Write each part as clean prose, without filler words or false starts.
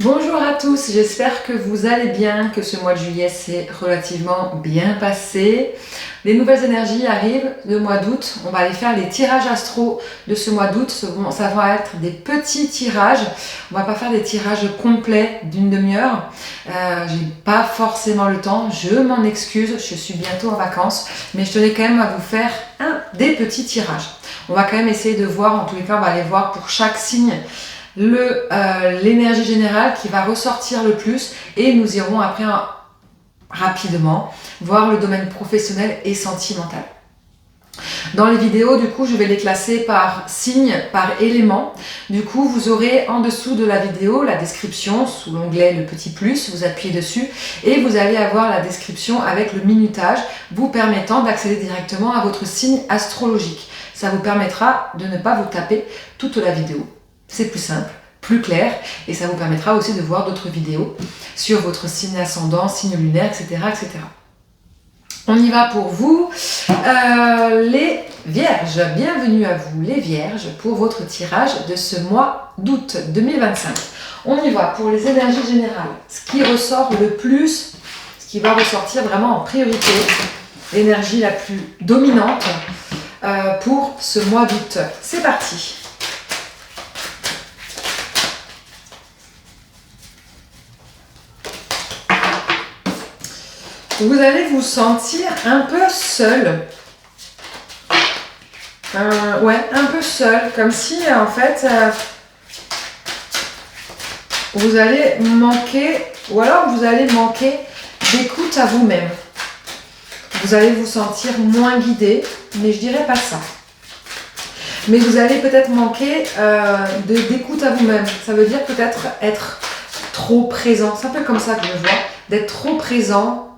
Bonjour à tous, j'espère que vous allez bien, que ce mois de juillet s'est relativement bien passé. Les nouvelles énergies arrivent, le mois d'août, on va aller faire les tirages astro de ce mois d'août. Ça va être des petits tirages, on va pas faire des tirages complets d'une demi-heure. J'ai pas forcément le temps, je m'en excuse, je suis bientôt en vacances, mais je tenais quand même à vous faire des petits tirages. On va quand même essayer de voir, en tous les cas on va aller voir pour chaque signe l'énergie générale qui va ressortir le plus, et nous irons après rapidement voir le domaine professionnel et sentimental. Dans les vidéos, du coup, je vais les classer par signe, par élément. Du coup, vous aurez en dessous de la vidéo la description, sous l'onglet le petit plus, vous appuyez dessus et vous allez avoir la description avec le minutage, vous permettant d'accéder directement à votre signe astrologique. Ça vous permettra de ne pas vous taper toute la vidéo. C'est plus simple, plus clair, et ça vous permettra aussi de voir d'autres vidéos sur votre signe ascendant, signe lunaire, etc. etc. On y va pour vous, les Vierges. Bienvenue à vous les Vierges pour votre tirage de ce mois d'août 2025. On y va pour les énergies générales. Ce qui ressort le plus, ce qui va ressortir vraiment en priorité, l'énergie la plus dominante pour ce mois d'août. C'est parti. Vous allez vous sentir un peu seul. Ouais, un peu seul. Comme si, en fait, vous allez manquer, ou alors vous allez manquer d'écoute à vous-même. Vous allez vous sentir moins guidé, mais je dirais pas ça. Mais vous allez peut-être manquer d'écoute à vous-même. Ça veut dire peut-être être trop présent. C'est un peu comme ça que je le vois. D'être trop présent,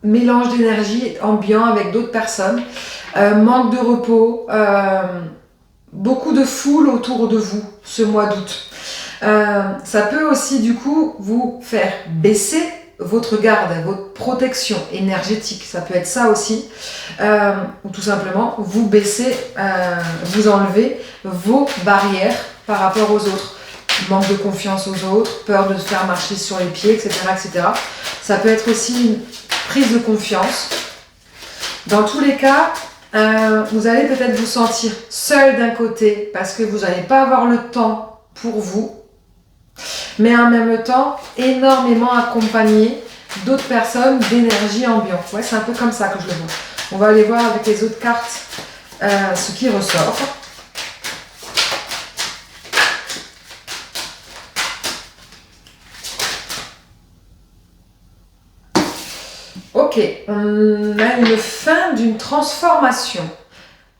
mélange d'énergie ambiant avec d'autres personnes, manque de repos, beaucoup de foule autour de vous ce mois d'août. Ça peut aussi du coup vous faire baisser votre garde, votre protection énergétique, ça peut être ça aussi, ou tout simplement vous baisser, vous enlever vos barrières par rapport aux autres. Manque de confiance aux autres, peur de se faire marcher sur les pieds, etc., etc. Ça peut être aussi une prise de confiance. Dans tous les cas, vous allez peut-être vous sentir seul d'un côté parce que vous n'allez pas avoir le temps pour vous, mais en même temps énormément accompagné d'autres personnes d'énergie ambiante. Ouais, c'est un peu comme ça que je le vois. On va aller voir avec les autres cartes ce qui ressort. Ok, on a une fin d'une transformation.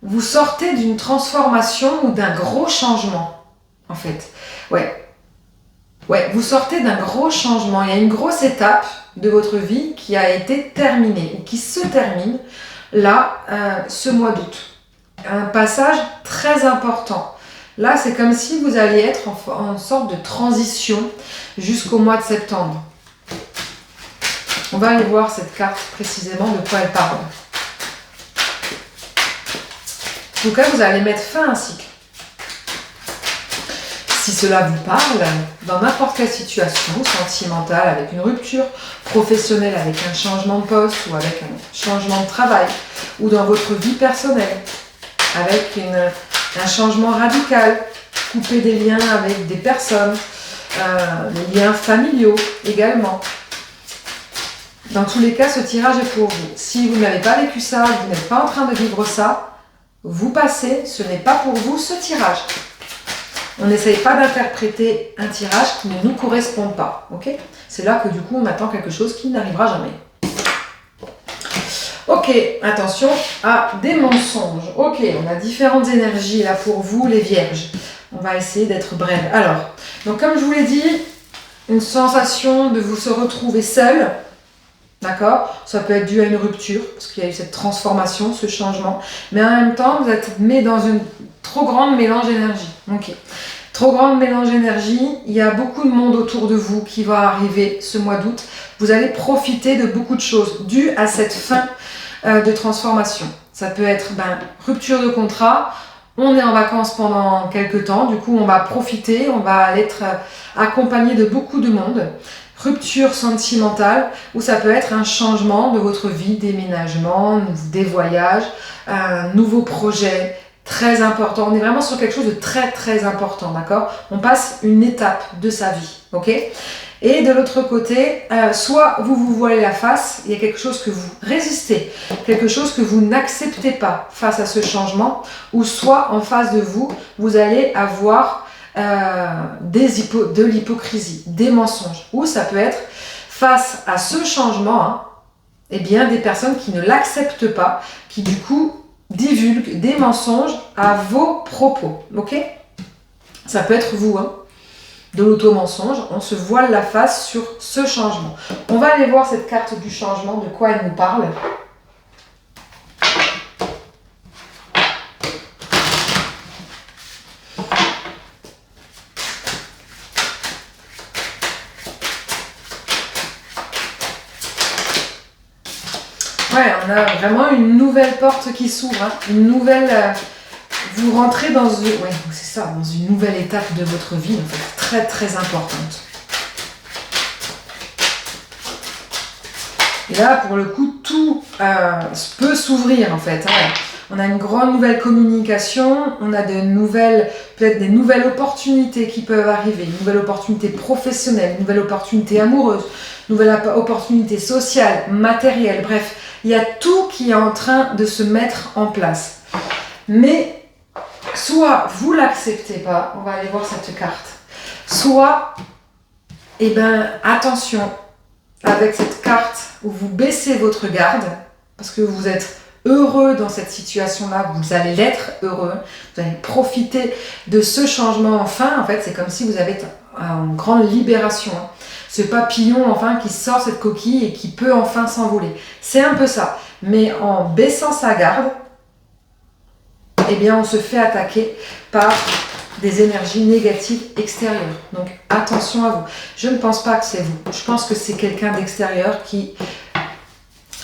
Vous sortez d'une transformation ou d'un gros changement, en fait. Ouais, vous sortez d'un gros changement. Il y a une grosse étape de votre vie qui a été terminée ou qui se termine là, ce mois d'août. Un passage très important. Là, c'est comme si vous alliez être en sorte de transition jusqu'au mois de septembre. On va aller voir cette carte précisément de quoi elle parle. En tout cas, vous allez mettre fin à un cycle. Si cela vous parle, dans n'importe quelle situation sentimentale, avec une rupture professionnelle, avec un changement de poste ou avec un changement de travail, ou dans votre vie personnelle, avec un changement radical, couper des liens avec des personnes, les liens familiaux également. Dans tous les cas, ce tirage est pour vous. Si vous n'avez pas vécu ça, vous n'êtes pas en train de vivre ça, vous passez, ce n'est pas pour vous ce tirage. On n'essaye pas d'interpréter un tirage qui ne nous correspond pas. Okay ? C'est là que du coup on attend quelque chose qui n'arrivera jamais. Ok, attention à des mensonges. Ok, on a différentes énergies là pour vous les Vierges. On va essayer d'être brève. Alors, donc comme je vous l'ai dit, une sensation de vous se retrouver seul. D'accord ? Ça peut être dû à une rupture, parce qu'il y a eu cette transformation, ce changement. Mais en même temps, vous êtes mis dans une trop grande mélange d'énergie. Ok. Trop grande mélange d'énergie, il y a beaucoup de monde autour de vous qui va arriver ce mois d'août. Vous allez profiter de beaucoup de choses dues à cette fin de transformation. Ça peut être rupture de contrat, On est en vacances pendant quelques temps, du coup on va profiter, on va être accompagné de beaucoup de monde. Rupture sentimentale, ou ça peut être un changement de votre vie, déménagement, des voyages, un nouveau projet très important. On est vraiment sur quelque chose de très très important, d'accord? On passe une étape de sa vie, ok? Et de l'autre côté, soit vous vous voilez la face, il y a quelque chose que vous résistez, quelque chose que vous n'acceptez pas face à ce changement, ou soit en face de vous, vous allez avoir de l'hypocrisie, des mensonges, ou ça peut être face à ce changement, hein, eh bien des personnes qui ne l'acceptent pas, qui du coup divulguent des mensonges à vos propos, ok? Ça peut être vous, hein, de l'auto-mensonge, on se voile la face sur ce changement. On va aller voir cette carte du changement, de quoi elle nous parle. Ouais, on a vraiment une nouvelle porte qui s'ouvre, hein, une nouvelle... vous rentrez dans une... Ouais, c'est ça, dans une nouvelle étape de votre vie, en fait, très très importante. Et là, pour le coup, tout peut s'ouvrir, en fait. Hein. On a une grande nouvelle communication, on a de nouvelles, peut-être des nouvelles opportunités qui peuvent arriver, une nouvelle opportunité professionnelle, une nouvelle opportunité amoureuse, une nouvelle opportunité sociale, matérielle, bref, il y a tout qui est en train de se mettre en place. Mais soit vous l'acceptez pas, on va aller voir cette carte, soit, eh ben, attention, avec cette carte où vous baissez votre garde, parce que vous êtes heureux dans cette situation-là, vous allez l'être heureux, vous allez profiter de ce changement enfin, en fait, c'est comme si vous avez une grande libération, hein. Ce papillon enfin qui sort cette coquille et qui peut enfin s'envoler. C'est un peu ça, mais en baissant sa garde, eh bien on se fait attaquer par des énergies négatives extérieures. Donc attention à vous. Je ne pense pas que c'est vous. Je pense que c'est quelqu'un d'extérieur qui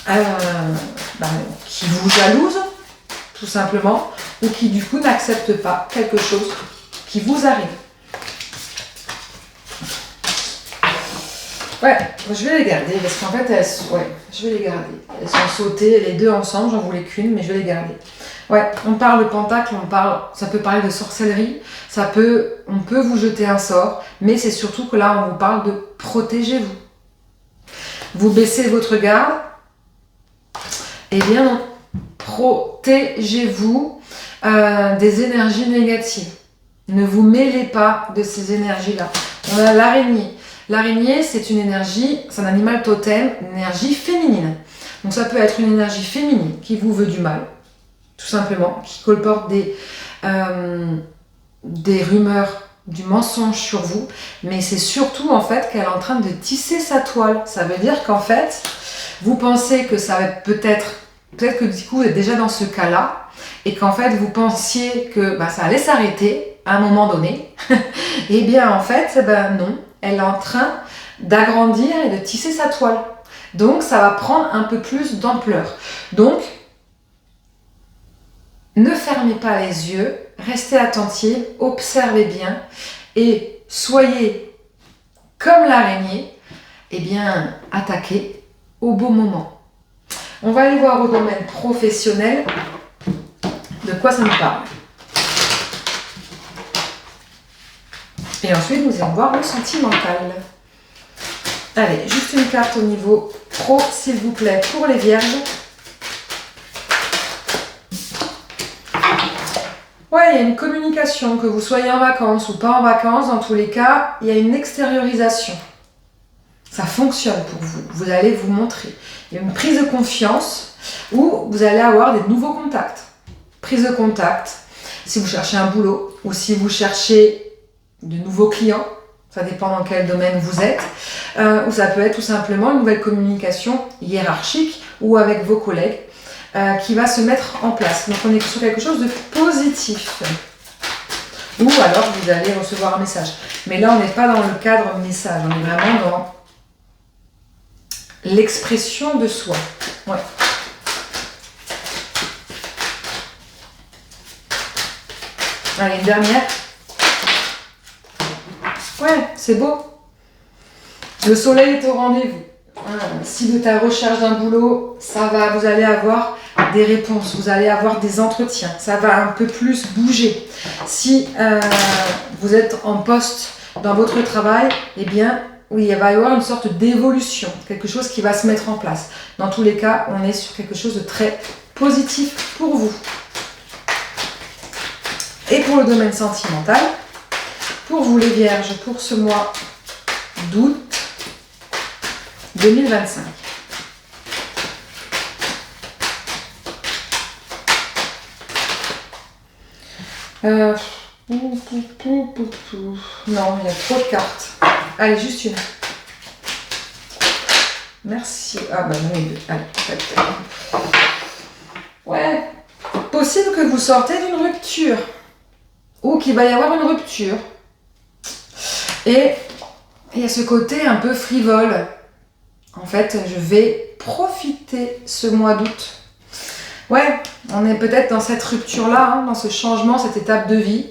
vous jalouse, tout simplement, ou qui du coup n'accepte pas quelque chose qui vous arrive. Ouais, je vais les garder parce qu'en fait, je vais les garder. Elles sont sautées les deux ensemble, j'en voulais qu'une, mais je vais les garder. Ouais, on parle de pentacle, ça peut parler de sorcellerie, on peut vous jeter un sort, mais c'est surtout que là, on vous parle de protégez-vous. Vous baissez votre garde, eh bien non, protégez-vous des énergies négatives. Ne vous mêlez pas de ces énergies-là. On a l'araignée. L'araignée, c'est une énergie, c'est un animal totem, une énergie féminine. Donc ça peut être une énergie féminine qui vous veut du mal, tout simplement, qui colporte des rumeurs, du mensonge sur vous, mais c'est surtout en fait qu'elle est en train de tisser sa toile. Ça veut dire qu'en fait, vous pensez que ça va peut-être que du coup vous êtes déjà dans ce cas-là, et qu'en fait vous pensiez que ça allait s'arrêter à un moment donné, et bien en fait, non, elle est en train d'agrandir et de tisser sa toile. Donc ça va prendre un peu plus d'ampleur. Donc, ne fermez pas les yeux, restez attentifs, observez bien et soyez comme l'araignée, eh bien attaquez au bon moment. On va aller voir au domaine professionnel de quoi ça nous parle. Et ensuite, nous allons voir le sentimental. Allez, juste une carte au niveau pro, s'il vous plaît, pour les vierges. Ouais, il y a une communication, que vous soyez en vacances ou pas en vacances, dans tous les cas, il y a une extériorisation. Ça fonctionne pour vous, vous allez vous montrer. Il y a une prise de confiance où vous allez avoir des nouveaux contacts. Prise de contact, si vous cherchez un boulot ou si vous cherchez de nouveaux clients, ça dépend dans quel domaine vous êtes, ou ça peut être tout simplement une nouvelle communication hiérarchique ou avec vos collègues qui va se mettre en place. Donc on est sur quelque chose de positif. Ou alors vous allez recevoir un message. Mais là on n'est pas dans le cadre message, on est vraiment dans l'expression de soi. Ouais. Allez, une dernière. Ouais, c'est beau. Le soleil est au rendez-vous. Si vous êtes à la recherche d'un boulot, ça va, vous allez avoir des réponses, vous allez avoir des entretiens, ça va un peu plus bouger. Si vous êtes en poste dans votre travail, eh bien, oui, il va y avoir une sorte d'évolution, quelque chose qui va se mettre en place. Dans tous les cas, on est sur quelque chose de très positif pour vous. Et pour le domaine sentimental, pour vous les vierges, pour ce mois d'août 2025. Non, il y a trop de cartes. Allez, juste une. Merci. Ah bah non, allez. Ouais. Possible que vous sortez d'une rupture. Ou qu'il va y avoir une rupture. Et il y a ce côté un peu frivole. En fait, je vais profiter ce mois d'août. Ouais, on est peut-être dans cette rupture-là, hein, dans ce changement, cette étape de vie,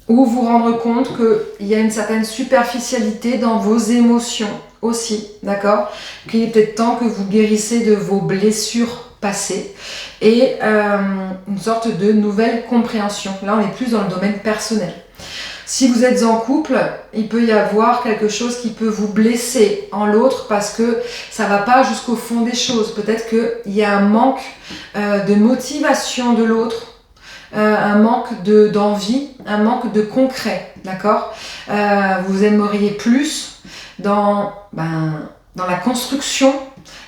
où vous rendre compte qu'il y a une certaine superficialité dans vos émotions aussi, d'accord? Qu'il est peut-être temps que vous guérissez de vos blessures passées et une sorte de nouvelle compréhension. Là, on est plus dans le domaine personnel. Si vous êtes en couple, il peut y avoir quelque chose qui peut vous blesser en l'autre parce que ça ne va pas jusqu'au fond des choses. Peut-être qu'il y a un manque de motivation de l'autre, un manque d'envie, un manque de concret, d'accord? Vous aimeriez plus dans la construction,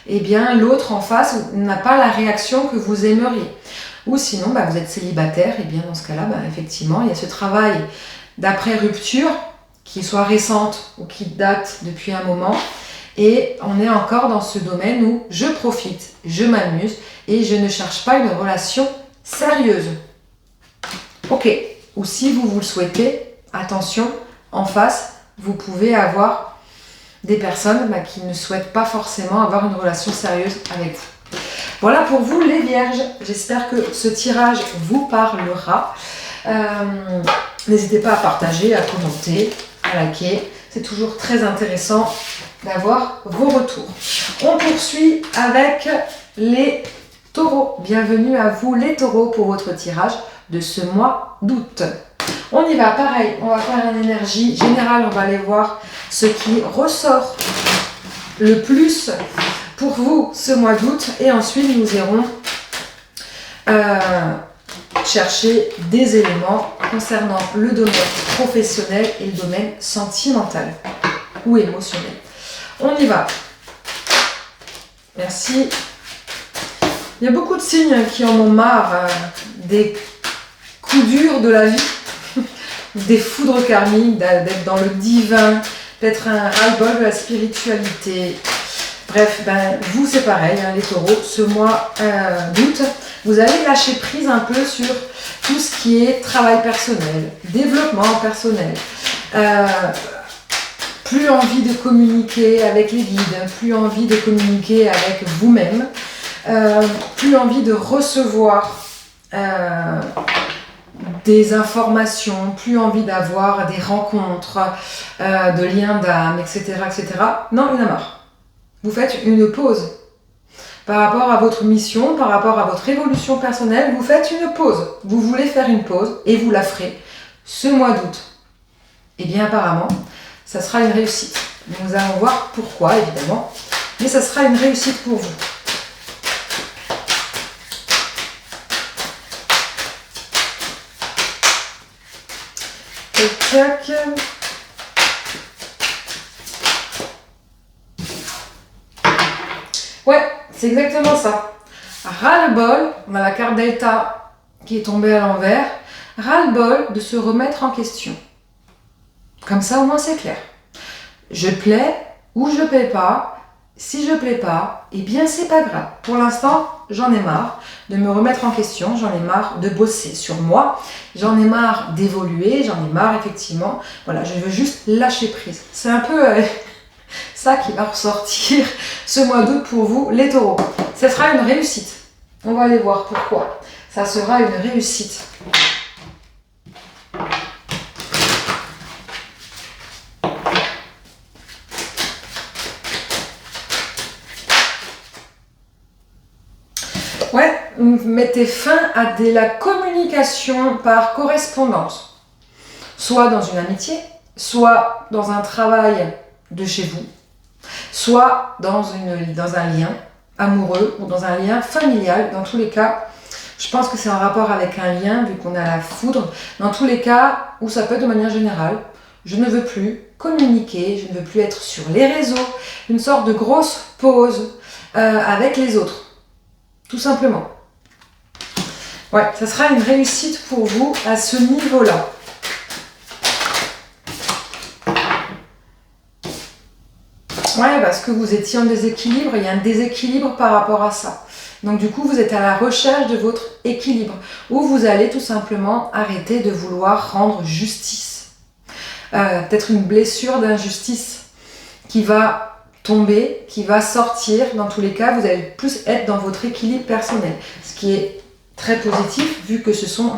et bien l'autre en face n'a pas la réaction que vous aimeriez. Ou sinon, vous êtes célibataire, et bien dans ce cas-là, effectivement, il y a ce travail d'après-rupture, qui soit récente ou qui date depuis un moment. Et on est encore dans ce domaine où je profite, je m'amuse et je ne cherche pas une relation sérieuse. Ok, ou si vous le souhaitez, attention, en face, vous pouvez avoir des personnes qui ne souhaitent pas forcément avoir une relation sérieuse avec vous. Voilà pour vous les vierges. J'espère que ce tirage vous parlera. N'hésitez pas à partager, à commenter, à liker. C'est toujours très intéressant d'avoir vos retours. On poursuit avec les taureaux. Bienvenue à vous les taureaux pour votre tirage de ce mois d'août. On y va, pareil, on va faire une énergie générale, on va aller voir ce qui ressort le plus pour vous ce mois d'août et ensuite nous irons chercher des éléments concernant le domaine professionnel et le domaine sentimental ou émotionnel. On y va. Merci. Il y a beaucoup de signes qui en ont marre des coups durs de la vie, des foudres karmiques, d'être dans le divin, d'être un ras-le-bol de la spiritualité. Bref, vous c'est pareil, les taureaux, ce mois d'août, vous allez lâcher prise un peu sur tout ce qui est travail personnel, développement personnel. Plus envie de communiquer avec les guides, plus envie de communiquer avec vous-même, plus envie de recevoir des informations, plus envie d'avoir des rencontres, de liens d'âme, etc., etc. Non, il y en a marre. Vous faites une pause. Par rapport à votre mission, par rapport à votre évolution personnelle, vous faites une pause. Vous voulez faire une pause et vous la ferez ce mois d'août. Et bien apparemment, ça sera une réussite. Nous allons voir pourquoi, évidemment, mais ça sera une réussite pour vous. Tac. Ouais, c'est exactement ça. Ras-le-bol, on a la carte Delta qui est tombée à l'envers. Ras-le-bol de se remettre en question. Comme ça, au moins, c'est clair. Je plais ou je plais pas. Si je plais pas, eh bien, c'est pas grave. Pour l'instant, j'en ai marre de me remettre en question. J'en ai marre de bosser sur moi. J'en ai marre d'évoluer. J'en ai marre, effectivement. Voilà, je veux juste lâcher prise. C'est un peu ça qui va ressortir ce mois d'août pour vous, les taureaux. Ça sera une réussite. On va aller voir pourquoi. ça sera une réussite. Ouais, vous mettez fin à la communication par correspondance, soit dans une amitié, soit dans un travail de chez vous, soit dans un lien amoureux ou dans un lien familial. Dans tous les cas, je pense que c'est en rapport avec un lien, vu qu'on a la foudre. Dans tous les cas, ou ça peut être de manière générale, je ne veux plus communiquer, je ne veux plus être sur les réseaux, une sorte de grosse pause avec les autres. Tout simplement. Ouais, ça sera une réussite pour vous à ce niveau-là. Ouais, parce que vous étiez en déséquilibre, il y a un déséquilibre par rapport à ça. Donc du coup, vous êtes à la recherche de votre équilibre, où vous allez tout simplement arrêter de vouloir rendre justice. Peut-être une blessure d'injustice qui va tomber, qui va sortir. Dans tous les cas, vous allez plus être dans votre équilibre personnel, ce qui est très positif vu que ce sont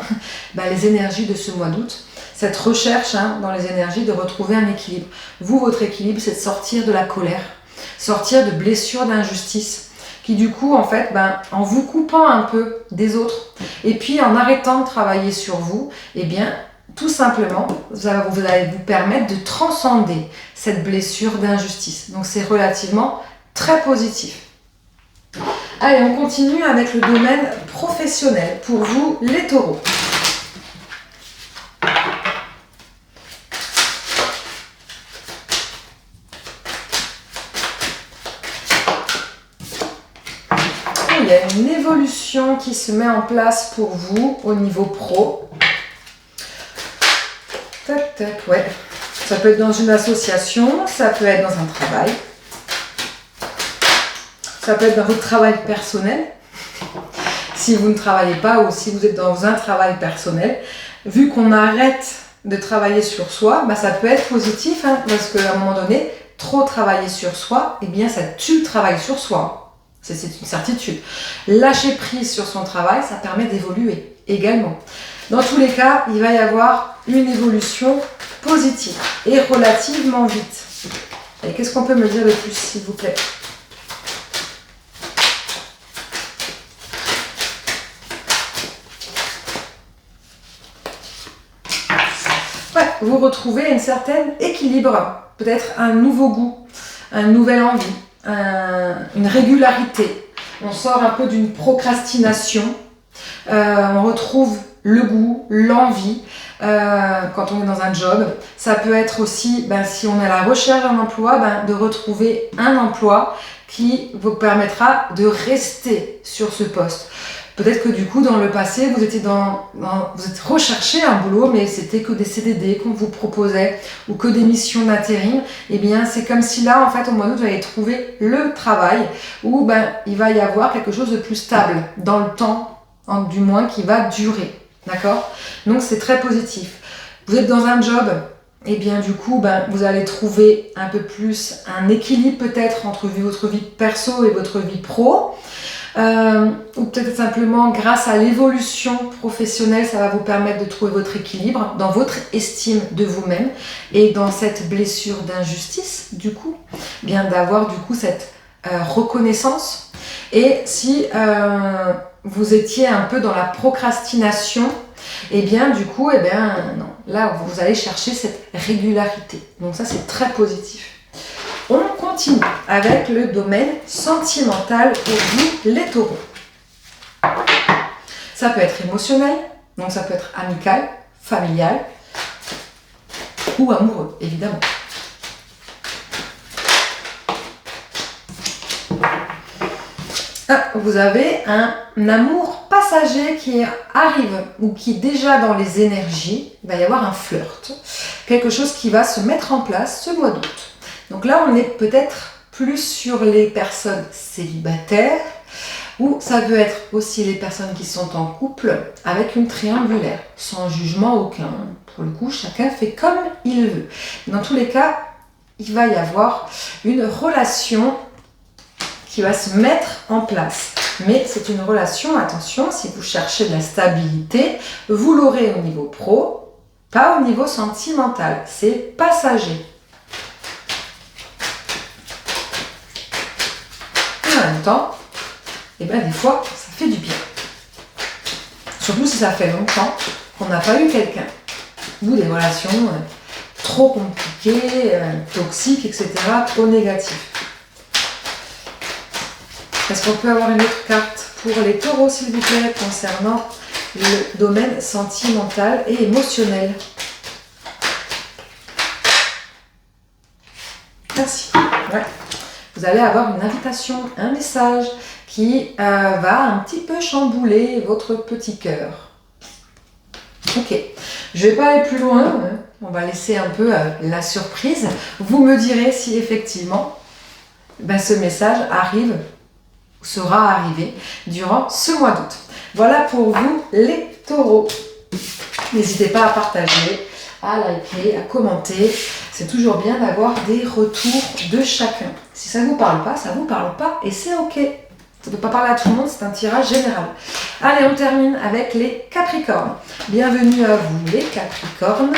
les énergies de ce mois d'août. Cette recherche dans les énergies de retrouver un équilibre. Vous, votre équilibre, c'est de sortir de la colère, sortir de blessures d'injustice qui du coup, en fait, en vous coupant un peu des autres et puis en arrêtant de travailler sur vous, eh bien, tout simplement, vous allez vous permettre de transcender cette blessure d'injustice. Donc c'est relativement très positif. Allez, on continue avec le domaine professionnel pour vous, les taureaux. Il y a une évolution qui se met en place pour vous au niveau pro. Tac, tac, ouais. Ça peut être dans une association, ça peut être dans un travail. Ça peut être dans votre travail personnel. Si vous ne travaillez pas ou si vous êtes dans un travail personnel, vu qu'on arrête de travailler sur soi, ça peut être positif, parce qu'à un moment donné, trop travailler sur soi, eh bien ça tue le travail sur soi. C'est une certitude. Lâcher prise sur son travail, ça permet d'évoluer également. Dans tous les cas, il va y avoir une évolution positive et relativement vite. Et qu'est-ce qu'on peut me dire de plus, s'il vous plaît ? Ouais, vous retrouvez un certain équilibre, peut-être un nouveau goût, une nouvelle envie. Une régularité. On sort un peu d'une procrastination. On retrouve le goût, l'envie quand on est dans un job. Ça peut être aussi, si on est à la recherche d'un emploi, de retrouver un emploi qui vous permettra de rester sur ce poste. Peut-être que du coup, dans le passé, vous êtes recherché un boulot, mais c'était que des CDD qu'on vous proposait ou que des missions d'intérim. Eh bien, c'est comme si là, en fait, au mois d'août, vous allez trouver le travail où il va y avoir quelque chose de plus stable dans le temps, du moins, qui va durer. D'accord ? Donc, c'est très positif. Vous êtes dans un job, et bien du coup, vous allez trouver un peu plus un équilibre peut-être entre votre vie perso et votre vie pro. Ou peut-être simplement grâce à l'évolution professionnelle, ça va vous permettre de trouver votre équilibre dans votre estime de vous-même et dans cette blessure d'injustice, du coup, bien d'avoir du coup cette reconnaissance. Et si vous étiez un peu dans la procrastination, et bien du coup, non, là vous allez chercher cette régularité. Donc ça, c'est très positif. On continue avec le domaine sentimental pour vous, les taureaux. Ça peut être émotionnel, donc ça peut être amical, familial ou amoureux, évidemment. Vous avez un amour passager qui arrive ou qui est déjà dans les énergies. Il va y avoir un flirt, quelque chose qui va se mettre en place ce mois d'août. Donc là, on est peut-être plus sur les personnes célibataires ou ça peut être aussi les personnes qui sont en couple avec une triangulaire, sans jugement aucun. Pour le coup, chacun fait comme il veut. Dans tous les cas, il va y avoir une relation qui va se mettre en place. Mais c'est une relation, attention, si vous cherchez de la stabilité, vous l'aurez au niveau pro, pas au niveau sentimental. C'est passager. Et en même temps, et bien des fois, ça fait du bien. Surtout si ça fait longtemps qu'on n'a pas eu quelqu'un. Ou des relations trop compliquées, toxiques, etc., trop négatives. Est-ce qu'on peut avoir une autre carte pour les taureaux, s'il vous plaît, concernant le domaine sentimental et émotionnel? Merci. Ouais. Vous allez avoir une invitation, un message qui va un petit peu chambouler votre petit cœur. Ok, je ne vais pas aller plus loin, hein. On va laisser un peu la surprise. Vous me direz si effectivement ce message arrive, sera arrivé durant ce mois d'août. Voilà pour vous les taureaux. N'hésitez pas à partager, à liker, à commenter. C'est toujours bien d'avoir des retours de chacun. Si ça ne vous parle pas, ça ne vous parle pas et c'est ok. Ça ne peut pas parler à tout le monde, c'est un tirage général. Allez, on termine avec les Capricornes. Bienvenue à vous les Capricornes.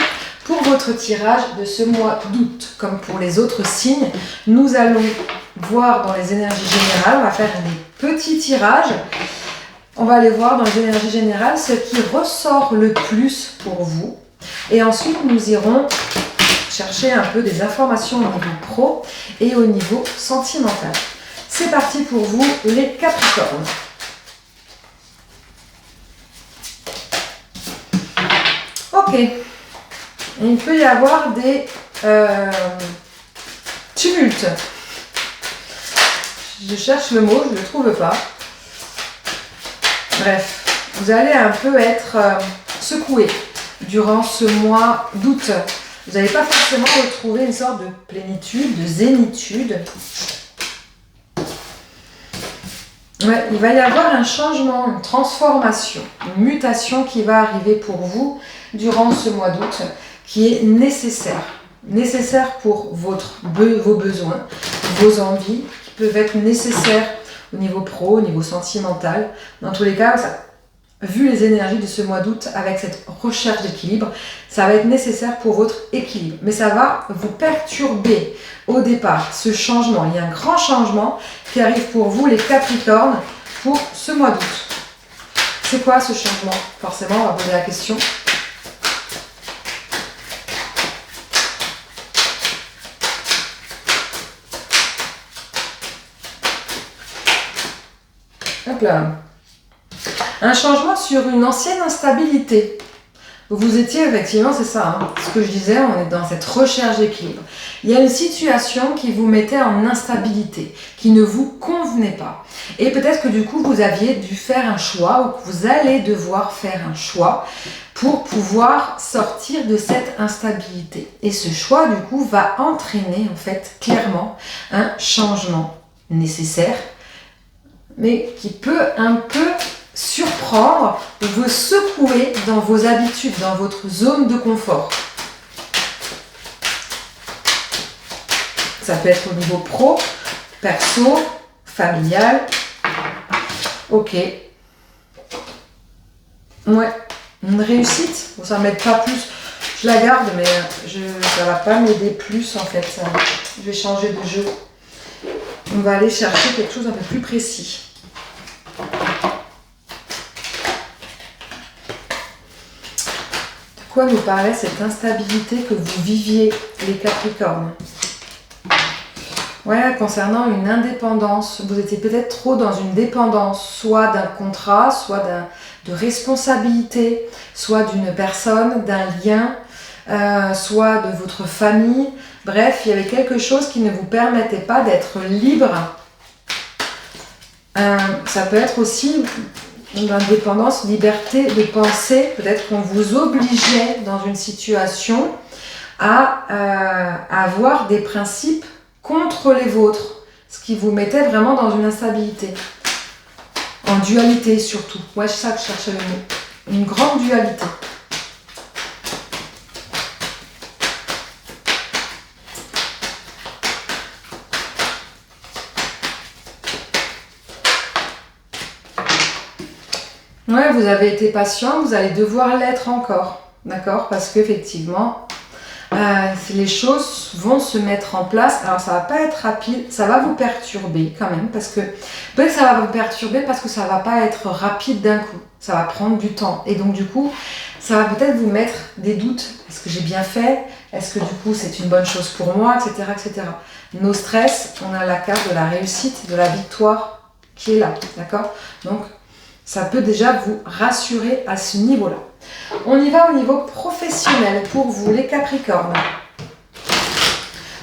Pour votre tirage de ce mois d'août, comme pour les autres signes, nous allons voir dans les énergies générales, on va faire des petits tirages. On va aller voir dans les énergies générales ce qui ressort le plus pour vous. Et ensuite, nous irons chercher un peu des informations au niveau pro et au niveau sentimental. C'est parti pour vous, les Capricornes. Ok. Il peut y avoir des tumultes. Je cherche le mot, je ne le trouve pas. Bref, vous allez un peu être secoué durant ce mois d'août. Vous n'allez pas forcément retrouver une sorte de plénitude, de zénitude. Ouais, il va y avoir un changement, une transformation, une mutation qui va arriver pour vous durant ce mois d'août, qui est nécessaire. Nécessaire pour vos besoins, vos envies, qui peuvent être nécessaires au niveau pro, au niveau sentimental. Dans tous les cas, vu les énergies de ce mois d'août avec cette recherche d'équilibre, ça va être nécessaire pour votre équilibre. Mais ça va vous perturber au départ, ce changement. Il y a un grand changement qui arrive pour vous, les Capricornes, pour ce mois d'août. C'est quoi ce changement? Forcément, on va poser la question. Hop là. Un changement sur une ancienne instabilité. Vous étiez effectivement, c'est ça, hein, ce que je disais, on est dans cette recherche d'équilibre. Il y a une situation qui vous mettait en instabilité, qui ne vous convenait pas. Et peut-être que du coup, vous aviez dû faire un choix, ou que vous allez devoir faire un choix pour pouvoir sortir de cette instabilité. Et ce choix, du coup, va entraîner, en fait, clairement, un changement nécessaire, mais qui peut un peu surprendre ou vous secouer dans vos habitudes, dans votre zone de confort. Ça peut être au niveau pro, perso, familial. Ok. Ouais. Une réussite. Bon, ça ne m'aide pas plus. Je la garde, mais ça ne va pas m'aider plus en fait. Je vais changer de jeu. On va aller chercher quelque chose un peu plus précis. De quoi nous parlait cette instabilité que vous viviez, les Capricornes? Ouais, concernant une indépendance, vous étiez peut-être trop dans une dépendance, soit d'un contrat, soit de responsabilité, soit d'une personne, d'un lien, soit de votre famille. Bref, il y avait quelque chose qui ne vous permettait pas d'être libre. Ça peut être aussi une indépendance, liberté de penser. Peut-être qu'on vous obligeait dans une situation à avoir des principes contre les vôtres, ce qui vous mettait vraiment dans une instabilité. En dualité surtout. Ouais, c'est ça que je cherchais le mot. Une grande dualité. Ouais, vous avez été patient, vous allez devoir l'être encore. D'accord? Parce qu'effectivement, les choses vont se mettre en place. Alors, ça va pas être rapide, ça va vous perturber quand même. Parce que peut-être que ça va vous perturber parce que ça va pas être rapide d'un coup. Ça va prendre du temps. Et donc, du coup, ça va peut-être vous mettre des doutes. Est-ce que j'ai bien fait? Est-ce que du coup, c'est une bonne chose pour moi? Etc. etc. Nos stress, on a la carte de la réussite, de la victoire qui est là. D'accord? Donc, ça peut déjà vous rassurer à ce niveau-là. On y va au niveau professionnel pour vous, les Capricornes.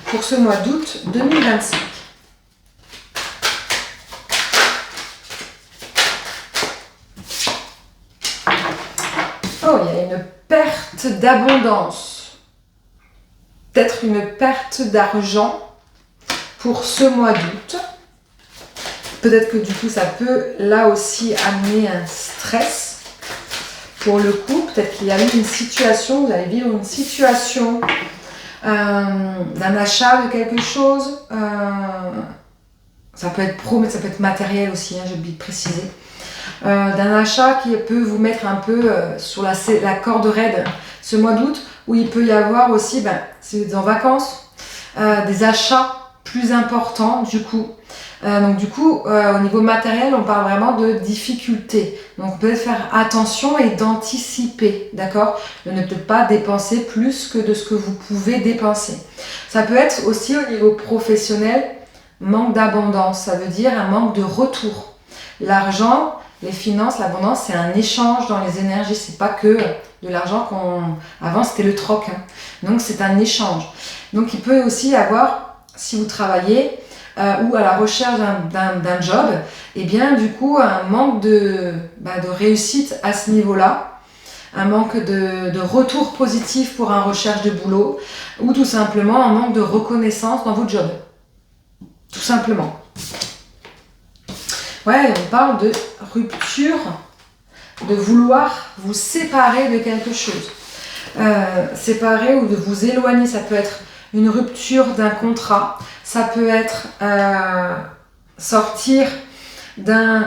Pour ce mois d'août 2025. Oh, il y a une perte d'abondance. Peut-être une perte d'argent pour ce mois d'août. Peut-être que du coup, ça peut là aussi amener un stress. Pour le coup, peut-être qu'il y a eu une situation, vous allez vivre une situation d'un achat de quelque chose. Ça peut être pro, mais ça peut être matériel aussi, hein, j'ai oublié de préciser. D'un achat qui peut vous mettre un peu sur la corde raide ce mois d'août, où il peut y avoir aussi, si vous êtes en vacances, des achats plus importants du coup. Donc du coup, au niveau matériel, on parle vraiment de difficultés. Donc peut-être faire attention et d'anticiper, d'accord? De ne peut-être pas dépenser plus que de ce que vous pouvez dépenser. Ça peut être aussi au niveau professionnel, manque d'abondance. Ça veut dire un manque de retour. L'argent, les finances, l'abondance, c'est un échange dans les énergies. C'est pas que de l'argent avant c'était le troc. Hein. Donc c'est un échange. Donc il peut aussi y avoir, si vous travaillez, ou à la recherche d'un job, et bien du coup un manque de réussite à ce niveau-là, un manque de retour positif pour un recherche de boulot, ou tout simplement un manque de reconnaissance dans votre job. Tout simplement. Ouais, on parle de rupture, de vouloir vous séparer de quelque chose. Séparer ou de vous éloigner, ça peut être une rupture d'un contrat, ça peut être sortir de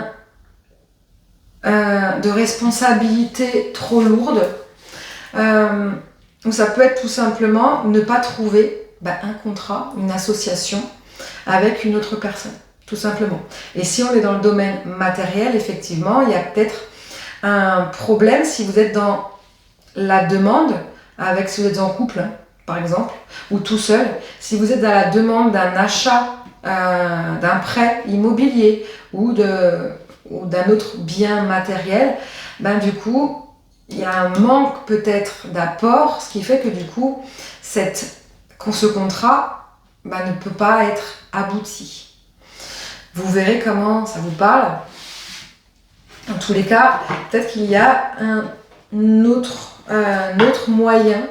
responsabilités trop lourdes, ou ça peut être tout simplement ne pas trouver un contrat, une association avec une autre personne, tout simplement. Et si on est dans le domaine matériel, effectivement, il y a peut-être un problème si vous êtes dans la demande, si vous êtes en couple, par exemple, ou tout seul, si vous êtes dans la demande d'un achat, d'un prêt immobilier ou d'un autre bien matériel, du coup, il y a un manque peut-être d'apport, ce qui fait que du coup, ce contrat ne peut pas être abouti. Vous verrez comment ça vous parle. En tous les cas, peut-être qu'il y a un autre moyen.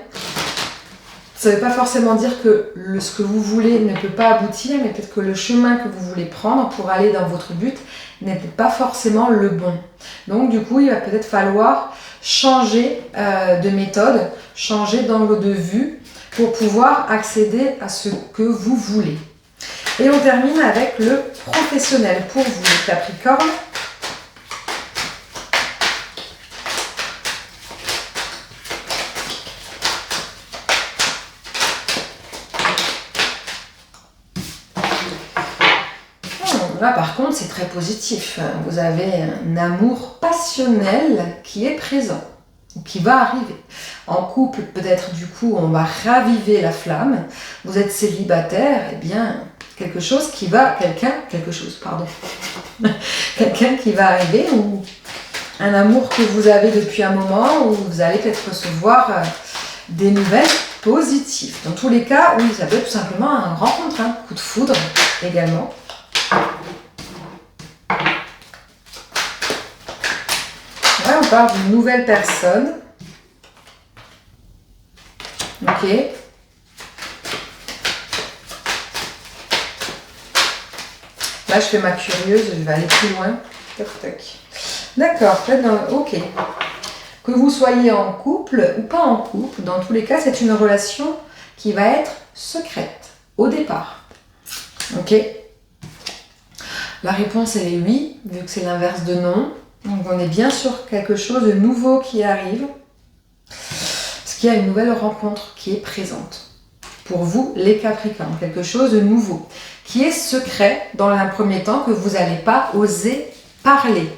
Ça ne veut pas forcément dire que ce que vous voulez ne peut pas aboutir, mais peut-être que le chemin que vous voulez prendre pour aller dans votre but n'est peut-être pas forcément le bon. Donc du coup, il va peut-être falloir changer de méthode, changer d'angle de vue pour pouvoir accéder à ce que vous voulez. Et on termine avec le professionnel pour vous, les Capricornes. Là, par contre, c'est très positif. Vous avez un amour passionnel qui est présent, qui va arriver. En couple, peut-être du coup, on va raviver la flamme. Vous êtes célibataire, eh bien, quelqu'un qui va arriver, ou un amour que vous avez depuis un moment, où vous allez peut-être recevoir des nouvelles positives. Dans tous les cas, oui, ça peut être tout simplement une rencontre, un coup de foudre également. Ouais, on parle d'une nouvelle personne. Ok. Là, je fais ma curieuse, je vais aller plus loin. Tac, tac. D'accord, ok. Que vous soyez en couple ou pas en couple, dans tous les cas, c'est une relation qui va être secrète au départ. Ok. La réponse, elle est oui, vu que c'est l'inverse de non. Donc on est bien sur quelque chose de nouveau qui arrive. Parce qu'il y a une nouvelle rencontre qui est présente. Pour vous, les Capricornes, quelque chose de nouveau. Qui est secret dans un premier temps que vous n'allez pas oser parler.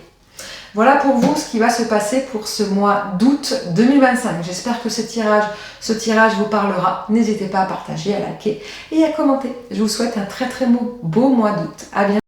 Voilà pour vous ce qui va se passer pour ce mois d'août 2025. J'espère que ce tirage vous parlera. N'hésitez pas à partager, à liker et à commenter. Je vous souhaite un très beau mois d'août. À bientôt.